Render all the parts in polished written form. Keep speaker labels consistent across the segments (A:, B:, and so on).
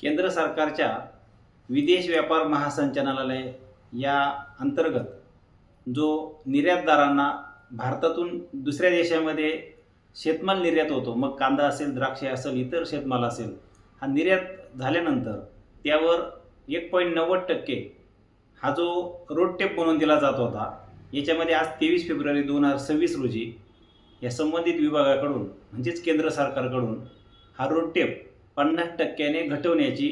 A: केंद्र सरकारच्या विदेश व्यापार महासंचालनालय या अंतर्गत जो निर्यातदारांना भारतातून दुसऱ्या देशामध्ये शेतमाल निर्यात होतो, मग कांदा असेल, द्राक्षे असेल, इतर शेतमाल असेल, हा निर्यात झाल्यानंतर त्यावर 1.90% हा जो रोड टेप म्हणून दिला जात होता, याच्यामध्ये आज 23 फेब्रुवारी 2026 रोजी या संबंधित विभागाकडून म्हणजेच केंद्र सरकारकडून हा रोड टेप 50% घटवण्याची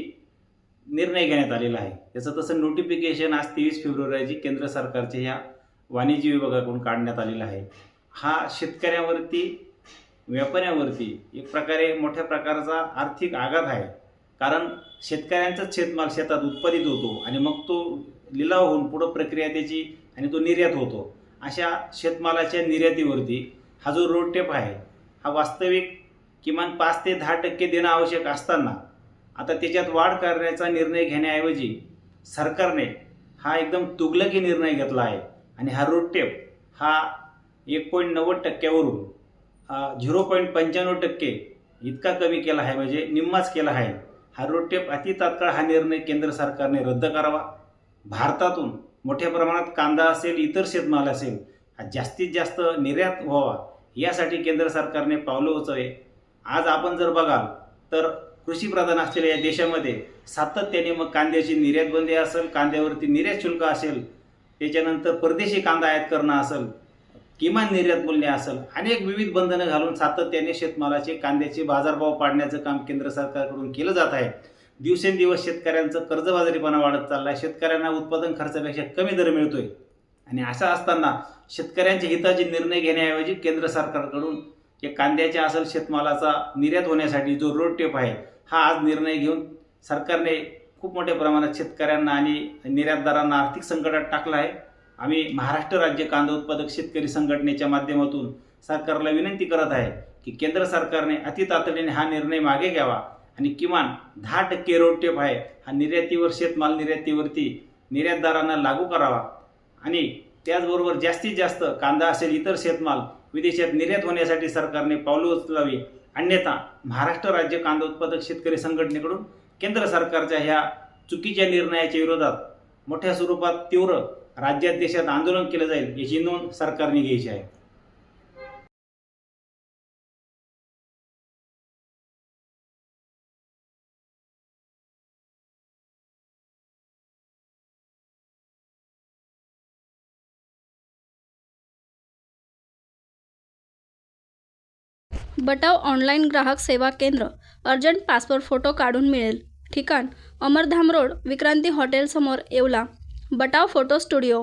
A: निर्णय घेण्यात आलेला आहे। त्याचं तसं नोटिफिकेशन आज 23 फेब्रुवारी रोजी केंद्र सरकारच्या ह्या वाणिज्य विभागाकडून काढण्यात आलेला आहे। हा शेतकऱ्यांवरती, व्यापाऱ्यांवरती एक प्रकारे मोठ्या प्रकारचा आर्थिक आघात आहे, कारण शेतकऱ्यांचाच शेतमाल शेतात उत्पादित होतो आणि मग तो लिलाव होऊन पुढं प्रक्रिया त्याची आणि तो निर्यात होतो। अशा शेतमालाच्या निर्यातीवरती हा जो रोड टेप आहे हा वास्तविक किमान 5 ते 10% देणं आवश्यक असताना आता त्याच्यात वाढ करण्याचा निर्णय घेण्याऐवजी सरकारने हा एकदम तुगलकी निर्णय घेतला आहे आणि हा रोड टेप हा 1.90% वरून 0.95% इतका कमी केला आहे, म्हणजे निम्माच केला आहे। हा रोड टेप अति तात्काळ हा निर्णय केंद्र सरकारने रद्द करावा। भारतातून मोठ्या प्रमाणात कांदा असेल, इतर शेतमाल असेल, हा जास्तीत जास्त निर्यात व्हावा यासाठी केंद्र सरकारने पावलं उचलावे। आज आपण जर बघाल तर कृषी प्रधान असलेल्या या देशामध्ये सातत्याने मग कांद्याची निर्यात बंदी असेल, कांद्यावरती निर्यात शुल्क असेल, त्याच्यानंतर परदेशी कांदा आयात करणं असेल, किमान निर्यात मूल्य असेल, अनेक विविध बंधनं घालून सातत्याने शेतमालाचे, कांद्याचे बाजारभाव पाडण्याचं काम केंद्र सरकारकडून केलं जात आहे। दिवसेंदिवस शेतकऱ्यांचं कर्जबाजारीपणा वाढत चालला आहे, शेतकऱ्यांना उत्पादन खर्चापेक्षा कमी दर मिळतोय आणि असं असताना शेतकऱ्यांच्या हिताचे निर्णय घेण्याऐवजी केंद्र सरकारकडून या कांद्याच्या असेल शेतमालाचा निर्यात होण्यासाठी जो रोड टेप आहे हा आज निर्णय घेऊन सरकारने खूप मोठ्या प्रमाणात शेतकऱ्यांना आणि निर्यातदारांना आर्थिक संकटात टाकलं आहे। आम्ही महाराष्ट्र राज्य कांदा उत्पादक शेतकरी संघटनेच्या माध्यमातून सरकारला विनंती करत आहे की केंद्र सरकारने अति तातडीने हा निर्णय मागे घ्यावा आणि किमान 10% रोड टेप आहे हा निर्यातीवर, शेतमाल निर्यातीवरती निर्यातदारांना लागू करावा आणि त्याचबरोबर जास्तीत जास्त कांदा असेल, इतर शेतमाल विदेशात निर्यात होण्यासाठी सरकारने पावलं उचलावी। अन्यथा महाराष्ट्र राज्य कांदा उत्पादक शेतकरी संघटनेकडून केंद्र सरकारच्या ह्या चुकीच्या निर्णयाच्या विरोधात मोठ्या स्वरूपात तीव्र राज्यात, देशात आंदोलन केलं जाईल याची नोंद सरकारने घ्यायची आहे।
B: बटाव ऑनलाईन ग्राहक सेवा केंद्र। अर्जंट पासपोर्ट फोटो काढून मिळेल। ठिकाण: अमरधाम रोड, विक्रांती हॉटेल समोर, येवला। बटाव photo studio.